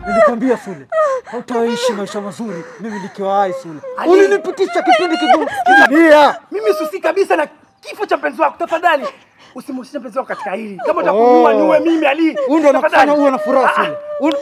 Nilikwambia Sule, hautaishi maisha mazuri mimi nikiwa hai Sule. Ulinipitisha kipindi kigumu. Mimi susi kabisa na kifo cha mpenzi wako. Tafadhali usimhusishe mpenzi wako katika hili. Kama utakuua niue mimi Ali. Ndio nakufanya uwe na furaha Sule.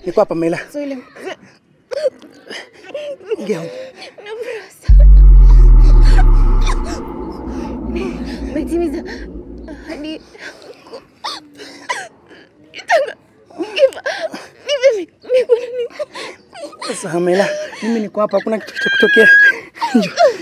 Niko hapa Mela. Sule. Ingia. Metimiza hadi Sasa Mela, mimi niko hapa, hakuna kitu cha kutokea. Njoo.